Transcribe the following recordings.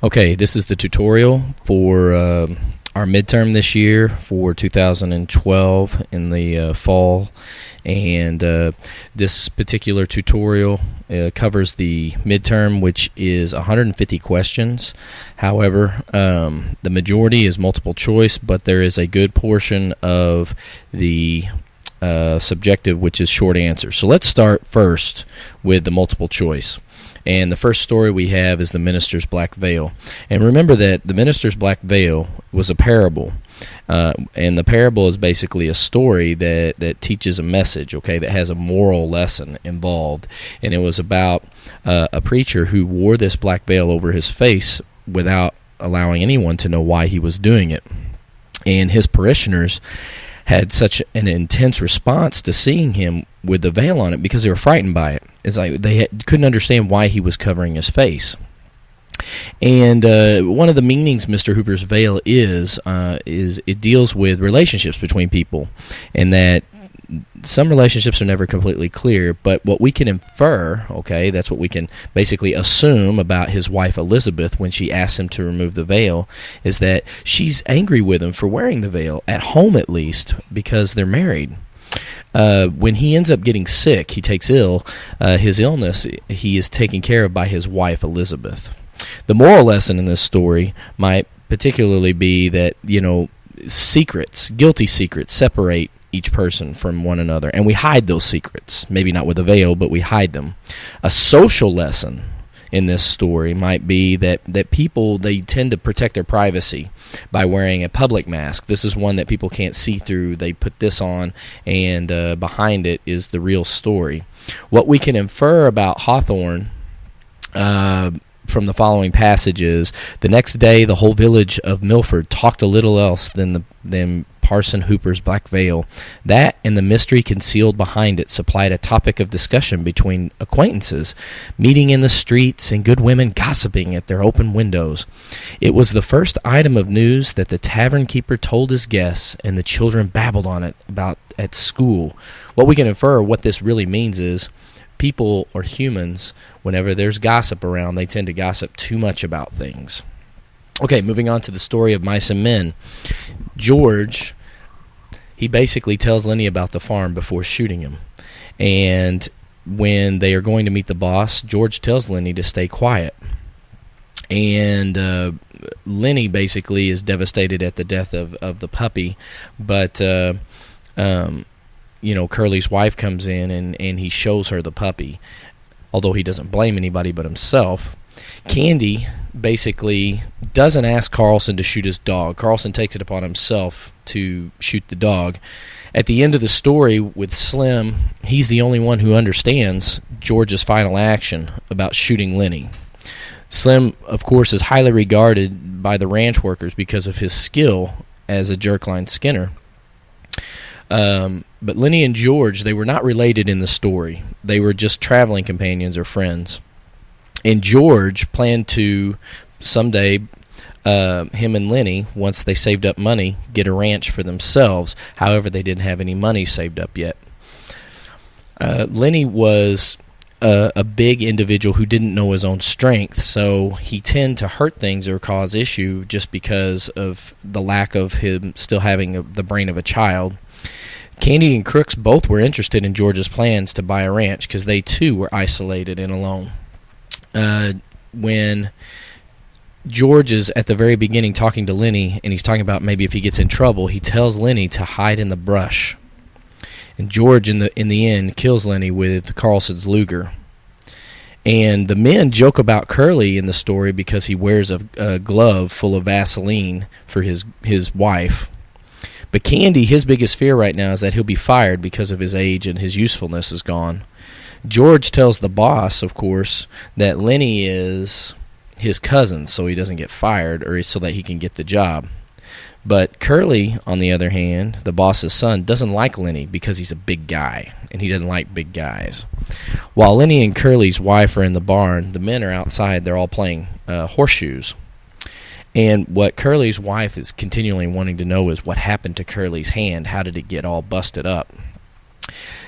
Okay, this is the tutorial for our midterm this year for 2012 in the fall, and this particular tutorial covers the midterm, which is 150 questions. However, the majority is multiple choice, but there is a good portion of the subjective, which is short answers. So let's start first with the multiple choice. And the first story we have is the minister's black veil. And remember that the minister's black veil was a parable. And the parable is basically a story that teaches a message, okay, that has a moral lesson involved. And it was about a preacher who wore this black veil over his face without allowing anyone to know why he was doing it. And his parishioners had such an intense response to seeing him with the veil on it because they were frightened by it. It's like they couldn't understand why he was covering his face. And one of the meanings Mr. Hooper's veil is it deals with relationships between people, and that some relationships are never completely clear, but what we can infer, okay, that's what we can basically assume about his wife Elizabeth when she asks him to remove the veil, is that she's angry with him for wearing the veil, at home at least, because they're married. When he ends up getting sick, he takes ill, his illness, he is taken care of by his wife Elizabeth. The moral lesson in this story might particularly be that, secrets, guilty secrets, separate each person from one another, and we hide those secrets. Maybe not with a veil, but we hide them. A social lesson in this story might be that people, they tend to protect their privacy by wearing a public mask. This is one that people can't see through. They put this on, and behind it is the real story. What we can infer about Hawthorne from the following passages: the next day the whole village of Milford talked a little else than Parson Hooper's black veil. That and the mystery concealed behind it supplied a topic of discussion between acquaintances, meeting in the streets and good women gossiping at their open windows. It was the first item of news that the tavern keeper told his guests, and the children babbled on it about at school. What we can infer, what this really means, is people or humans, whenever there's gossip around, they tend to gossip too much about things. Okay, moving on to the story of Mice and Men. George, he basically tells Lenny about the farm before shooting him. And when they are going to meet the boss, George tells Lenny to stay quiet. And Lenny basically is devastated at the death of the puppy. But, Curly's wife comes in and he shows her the puppy, although he doesn't blame anybody but himself. Candy basically doesn't ask Carlson to shoot his dog. Carlson takes it upon himself to shoot the dog. At the end of the story with Slim, he's the only one who understands George's final action about shooting Lenny. Slim, of course, is highly regarded by the ranch workers because of his skill as a jerkline skinner. But Lenny and George, they were not related in the story. They were just traveling companions or friends. And George planned to someday, him and Lenny, once they saved up money, get a ranch for themselves. However, they didn't have any money saved up yet. Lenny was a big individual who didn't know his own strength, so he tended to hurt things or cause issue just because of the lack of him still having the brain of a child. Candy and Crooks both were interested in George's plans to buy a ranch because they too were isolated and alone. When George is at the very beginning talking to Lenny, and he's talking about maybe if he gets in trouble, he tells Lenny to hide in the brush. And George, in the end, kills Lenny with Carlson's Luger. And the men joke about Curly in the story because he wears a glove full of Vaseline for his wife. But Candy, his biggest fear right now is that he'll be fired because of his age and his usefulness is gone. George tells the boss, of course, that Lenny is his cousin, so he doesn't get fired or so that he can get the job. But Curly, on the other hand, the boss's son, doesn't like Lenny because he's a big guy, and he doesn't like big guys. While Lenny and Curly's wife are in the barn, the men are outside. They're all playing horseshoes. And what Curly's wife is continually wanting to know is what happened to Curly's hand. How did it get all busted up?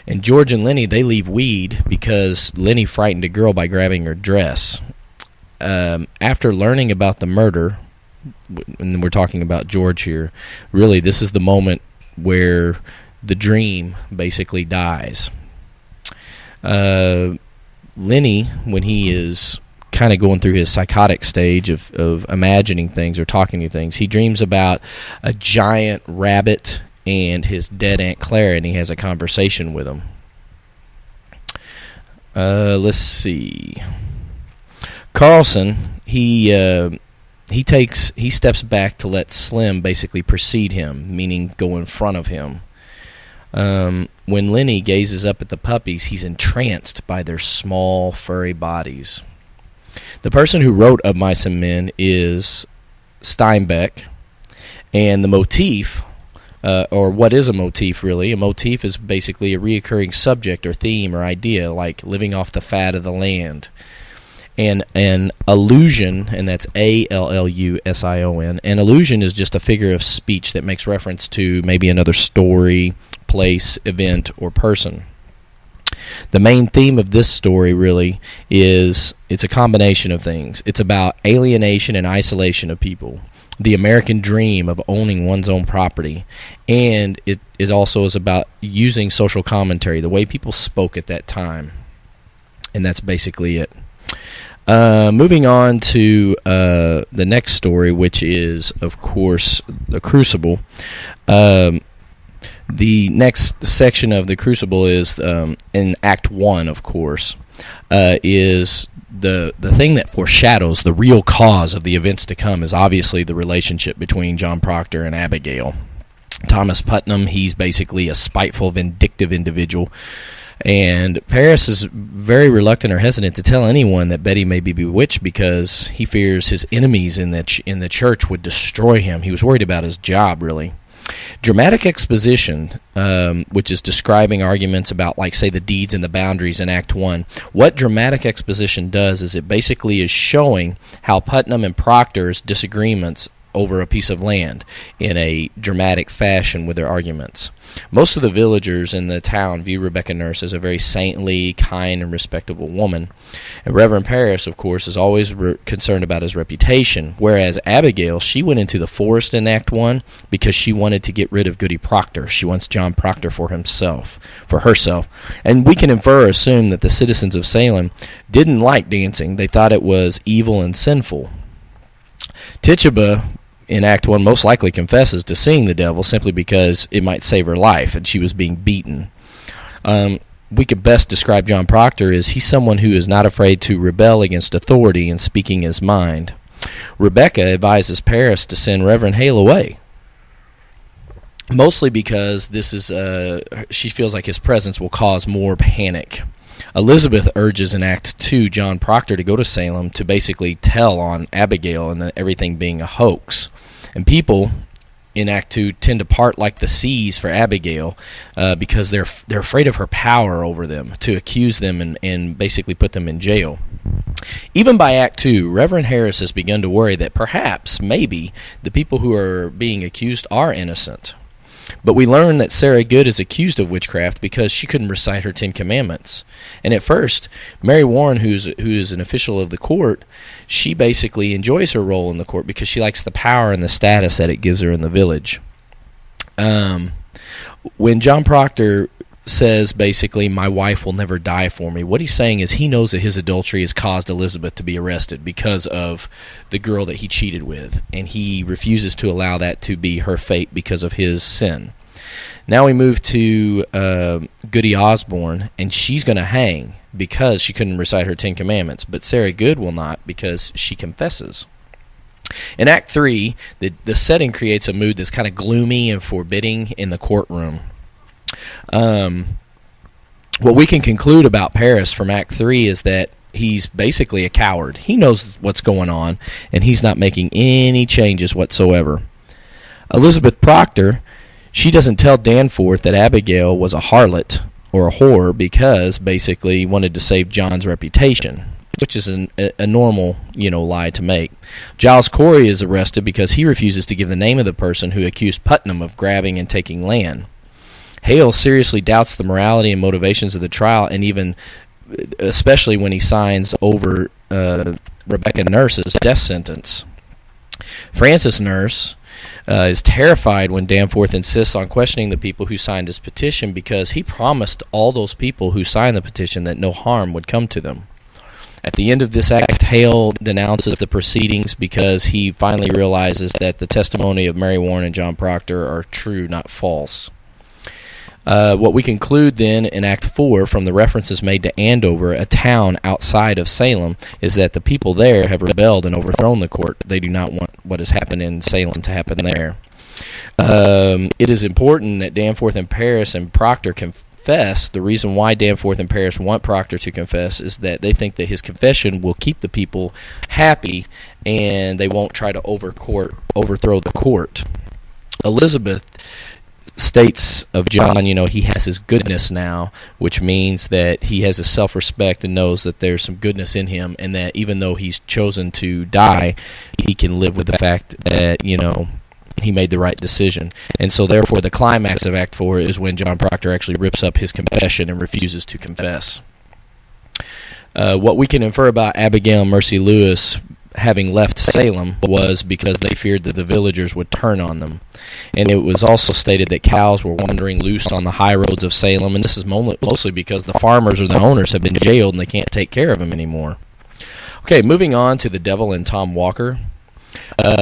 And George and Lenny, they leave weed because Lenny frightened a girl by grabbing her dress. after learning about the murder, and we're talking about George here, really this is the moment where the dream basically dies. Lenny, when he is kind of going through his psychotic stage of imagining things or talking to things, he dreams about a giant rabbit and his dead Aunt Clara, and he has a conversation with him. Let's see. Carlson, he steps back to let Slim basically precede him, meaning go in front of him. When Lenny gazes up at the puppies, he's entranced by their small, furry bodies. The person who wrote Of Mice and Men is Steinbeck, and the motif, or what is a motif really? A motif is basically a reoccurring subject or theme or idea, like living off the fat of the land. And an allusion, and that's Allusion, an allusion is just a figure of speech that makes reference to maybe another story, place, event, or person. The main theme of this story really is it's a combination of things. It's about alienation and isolation of people, the American dream of owning one's own property, and it also is about using social commentary, the way people spoke at that time. And that's basically it. Moving on to the next story, which is, of course, the Crucible. The next section of the Crucible is in Act 1, of course, is the thing that foreshadows the real cause of the events to come is obviously the relationship between John Proctor and Abigail. Thomas Putnam, he's basically a spiteful, vindictive individual. And Paris is very reluctant or hesitant to tell anyone that Betty may be bewitched because he fears his enemies in the church would destroy him. He was worried about his job, really. Dramatic exposition, which is describing arguments about, like, say, the deeds and the boundaries in Act 1. What dramatic exposition does is it basically is showing how Putnam and Proctor's disagreements over a piece of land in a dramatic fashion with their arguments. Most of the villagers in the town view Rebecca Nurse as a very saintly, kind, and respectable woman. And Reverend Paris, of course, is always concerned about his reputation, whereas Abigail, she went into the forest in Act 1 because she wanted to get rid of Goody Proctor. She wants John Proctor for herself. And we can infer or assume that the citizens of Salem didn't like dancing. They thought it was evil and sinful. Tituba, in Act 1, most likely confesses to seeing the devil simply because it might save her life, and she was being beaten. We could best describe John Proctor as he's someone who is not afraid to rebel against authority and speaking his mind. Rebecca advises Paris to send Reverend Hale away, mostly because this is she feels like his presence will cause more panic. Elizabeth urges in Act 2 John Proctor to go to Salem to basically tell on Abigail and everything being a hoax. And people in Act 2 tend to part like the seas for Abigail because they're afraid of her power over them, to accuse them and basically put them in jail. Even by Act 2, Reverend Harris has begun to worry that perhaps, maybe, the people who are being accused are innocent. But we learn that Sarah Good is accused of witchcraft because she couldn't recite her 10 Commandments. And at first, Mary Warren, who is an official of the court, she basically enjoys her role in the court because she likes the power and the status that it gives her in the village. When John Proctor says basically, my wife will never die for me, what he's saying is he knows that his adultery has caused Elizabeth to be arrested because of the girl that he cheated with, and he refuses to allow that to be her fate because of his sin. Now we move to Goody Osborne, and she's going to hang because she couldn't recite her 10 Commandments, but Sarah Good will not because she confesses. In Act 3, the setting creates a mood that's kind of gloomy and forbidding in the courtroom. What we can conclude about Paris from Act 3 is that he's basically a coward. He knows what's going on, and he's not making any changes whatsoever. Elizabeth Proctor, she doesn't tell Danforth that Abigail was a harlot or a whore because basically he wanted to save John's reputation, which is a normal, lie to make. Giles Corey is arrested because he refuses to give the name of the person who accused Putnam of grabbing and taking land. Hale seriously doubts the morality and motivations of the trial, and even especially when he signs over Rebecca Nurse's death sentence. Francis Nurse is terrified when Danforth insists on questioning the people who signed his petition because he promised all those people who signed the petition that no harm would come to them. At the end of this act, Hale denounces the proceedings because he finally realizes that the testimony of Mary Warren and John Proctor are true, not false. What we conclude then in Act 4 from the references made to Andover, a town outside of Salem, is that the people there have rebelled and overthrown the court. They do not want what has happened in Salem to happen there. It is important that Danforth and Parris and Proctor confess. The reason why Danforth and Parris want Proctor to confess is that they think that his confession will keep the people happy and they won't try to overthrow the court. Elizabeth states of John, he has his goodness now, which means that he has his self-respect and knows that there's some goodness in him, and that even though he's chosen to die, he can live with the fact that, he made the right decision. And so therefore the climax of Act 4 is when John Proctor actually rips up his confession and refuses to confess. What we can infer about Abigail and Mercy Lewis having left Salem was because they feared that the villagers would turn on them. And it was also stated that cows were wandering loose on the high roads of Salem, and this is mostly because the farmers or the owners have been jailed and they can't take care of them anymore. Okay, moving on to the devil and Tom Walker.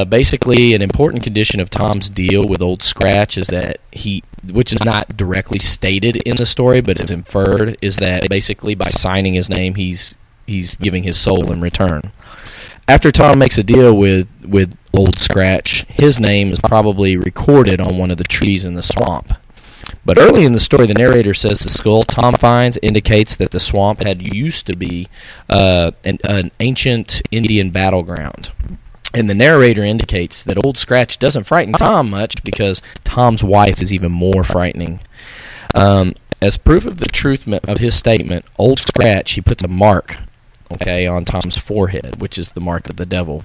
Basically, an important condition of Tom's deal with Old Scratch is that which is not directly stated in the story, but is inferred, is that basically by signing his name, he's giving his soul in return. After Tom makes a deal with Old Scratch, his name is probably recorded on one of the trees in the swamp. But early in the story, the narrator says the skull Tom finds indicates that the swamp had used to be an ancient Indian battleground. And the narrator indicates that Old Scratch doesn't frighten Tom much because Tom's wife is even more frightening. As proof of the truth of his statement, Old Scratch, he puts a mark on Tom's forehead, which is the mark of the devil.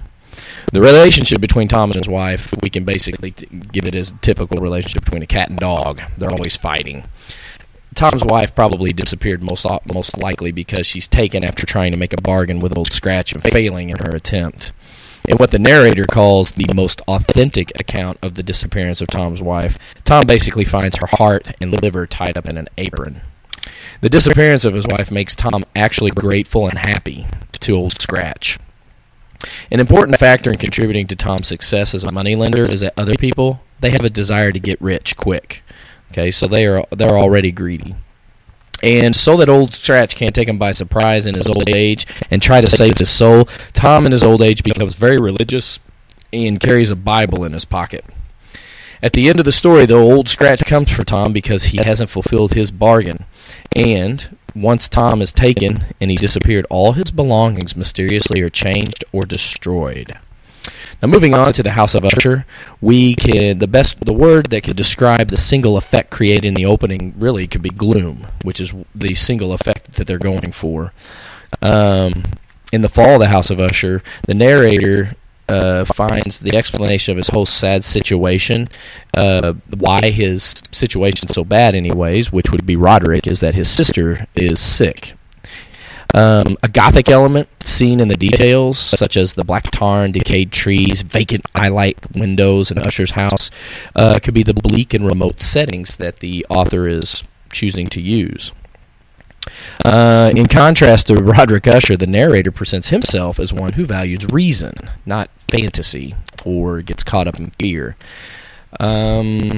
The relationship between Tom and his wife, we can basically give it as a typical relationship between a cat and dog. They're always fighting. Tom's wife probably disappeared most likely because she's taken after trying to make a bargain with Old Scratch and failing in her attempt. In what the narrator calls the most authentic account of the disappearance of Tom's wife, Tom basically finds her heart and liver tied up in an apron. The disappearance of his wife makes Tom actually grateful and happy to Old Scratch. An important factor in contributing to Tom's success as a moneylender is that other people, they have a desire to get rich quick. So they're already greedy. And so that Old Scratch can't take him by surprise in his old age and try to save his soul, Tom in his old age becomes very religious and carries a Bible in his pocket. At the end of the story, though, Old Scratch comes for Tom because he hasn't fulfilled his bargain. And once Tom is taken and he disappeared, all his belongings mysteriously are changed or destroyed. Now, moving on to the House of Usher, the word that could describe the single effect created in the opening really could be gloom, which is the single effect that they're going for. In the fall of the House of Usher, the narrator finds the explanation of his host's sad situation, why his situation's so bad anyways, which would be Roderick, is that his sister is sick. A gothic element seen in the details, such as the black tarn, decayed trees, vacant eye-light windows in Usher's house, could be the bleak and remote settings that the author is choosing to use. In contrast to Roderick Usher, the narrator presents himself as one who values reason, not fantasy, or gets caught up in fear. Why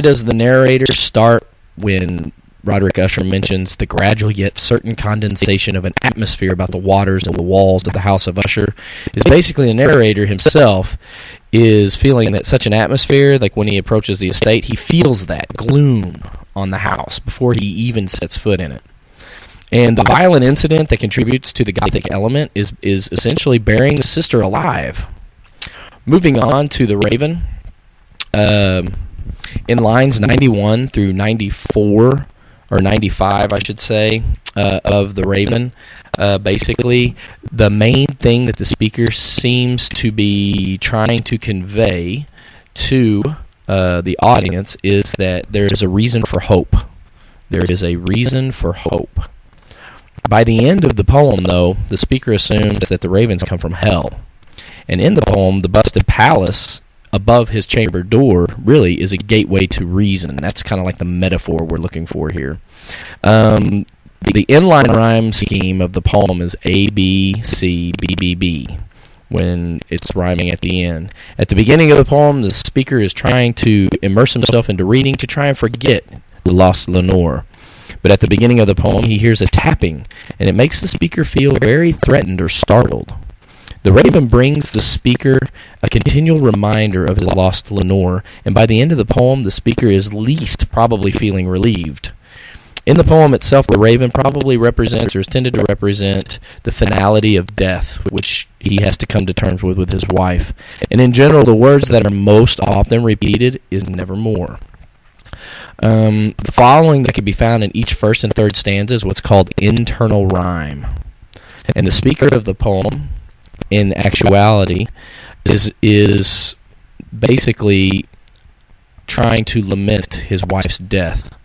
does the narrator start when Roderick Usher mentions the gradual yet certain condensation of an atmosphere about the waters and the walls of the House of Usher? Is basically the narrator himself is feeling that such an atmosphere, like when he approaches the estate, he feels that gloom on the house before he even sets foot in it. And the violent incident that contributes to the gothic element is essentially burying the sister alive. Moving on to the Raven, in lines 91 through 94, or 95, I should say, of the Raven, basically the main thing that the speaker seems to be trying to convey to the audience is that there is a reason for hope. There is a reason for hope. By the end of the poem, though, the speaker assumes that the ravens come from hell. And in the poem, the busted palace above his chamber door really is a gateway to reason. That's kind of like the metaphor we're looking for here. The inline rhyme scheme of the poem is A, B, C, B, B, B, when it's rhyming at the end. At the beginning of the poem, the speaker is trying to immerse himself into reading to try and forget the lost Lenore. But at the beginning of the poem, he hears a tapping, and it makes the speaker feel very threatened or startled. The raven brings the speaker a continual reminder of his lost Lenore, and by the end of the poem, the speaker is least probably feeling relieved. In the poem itself, the raven probably represents, or is tended to represent, the finality of death, which he has to come to terms with his wife. And in general, the words that are most often repeated is nevermore. The following that can be found in each first and third stanza is what's called internal rhyme. And the speaker of the poem, in actuality, is basically trying to lament his wife's death.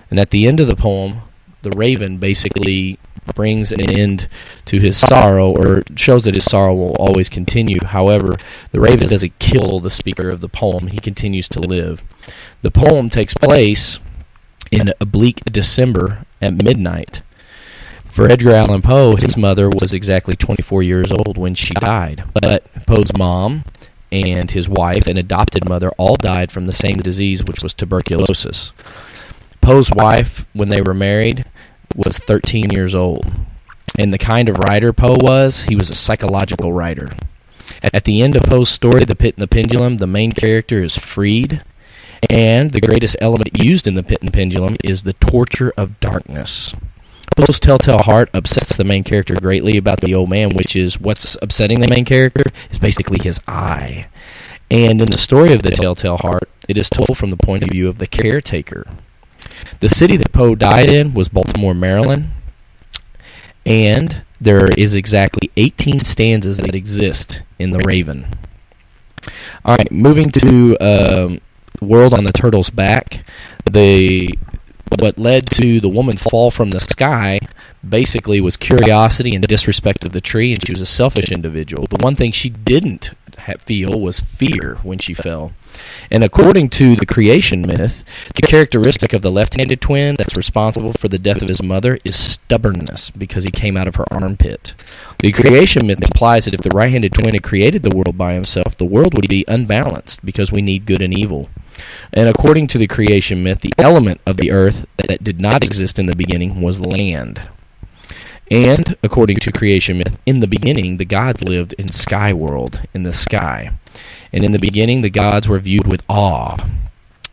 And at the end of the poem, the raven basically brings an end to his sorrow, or shows that his sorrow will always continue. However, the raven doesn't kill the speaker of the poem. He continues to live. The poem takes place in a bleak December at midnight. For Edgar Allan Poe, his mother was exactly 24 years old when she died. But Poe's mom and his wife and adopted mother all died from the same disease, which was tuberculosis. Poe's wife, when they were married, was 13 years old. And the kind of writer Poe was, he was a psychological writer. At the end of Poe's story, The Pit and the Pendulum, the main character is freed, and the greatest element used in The Pit and Pendulum is the torture of darkness. Poe's telltale heart upsets the main character greatly about the old man, which is what's upsetting the main character is basically his eye. And in the story of the telltale heart, it is told from the point of view of the caretaker. The city that Poe died in was Baltimore, Maryland, and there is exactly 18 stanzas that exist in The Raven. All right, moving to World on the Turtle's Back, what led to the woman's fall from the sky basically was curiosity and disrespect of the tree, and she was a selfish individual. The one thing she didn't feel was fear when she fell. And according to the creation myth, the characteristic of the left-handed twin that's responsible for the death of his mother is stubbornness, because he came out of her armpit. The creation myth implies that if the right-handed twin had created the world by himself, the world would be unbalanced, because we need good and evil. And according to the creation myth, the element of the earth that did not exist in the beginning was land. And according to creation myth, in the beginning, the gods lived in sky world, in the sky. And in the beginning, the gods were viewed with awe.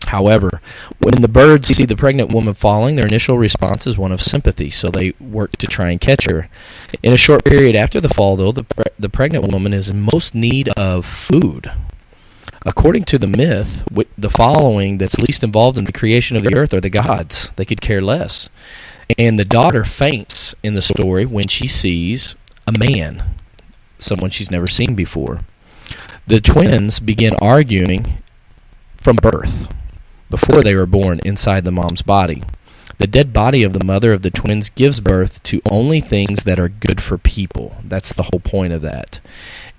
However, when the birds see the pregnant woman falling, their initial response is one of sympathy, so they work to try and catch her. In a short period after the fall, though, the pregnant woman is in most need of food. According to the myth, the following that's least involved in the creation of the earth are the gods. They could care less. And the daughter faints in the story when she sees a man, someone she's never seen before. The twins begin arguing from birth, before they were born, inside the mom's body. The dead body of the mother of the twins gives birth to only things that are good for people. That's the whole point of that.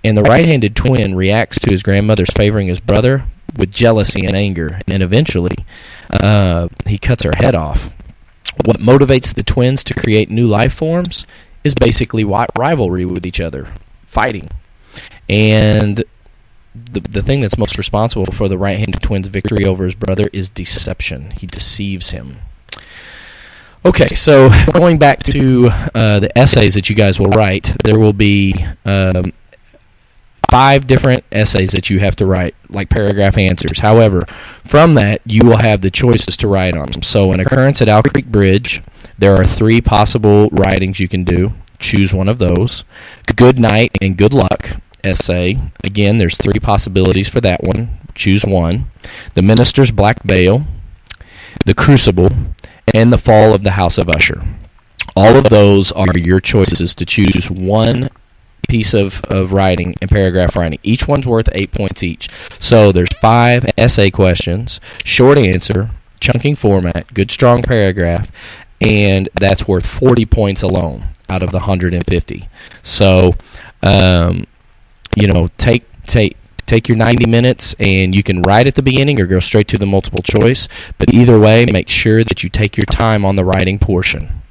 And the right-handed twin reacts to his grandmother's favoring his brother with jealousy and anger, and eventually he cuts her head off. What motivates the twins to create new life forms is basically rivalry with each other, fighting. And the thing that's most responsible for the right-handed twin's victory over his brother is deception. He deceives him. Okay, so going back to the essays that you guys will write, there will be 5 different essays that you have to write, like paragraph answers. However, from that, you will have the choices to write on them. So an occurrence at Owl Creek Bridge, there are 3 possible writings you can do. Choose one of those. Good night and good luck essay. Again, there's 3 possibilities for that one. Choose one. The Minister's Black Veil, The Crucible, and The Fall of the House of Usher. All of those are your choices to choose one piece of writing and paragraph writing. Each one's worth 8 points each. So there's 5 essay questions, short answer, chunking format, good strong paragraph, and that's worth 40 points alone out of the 150. So, take your 90 minutes, and you can write at the beginning or go straight to the multiple choice. But either way, make sure that you take your time on the writing portion.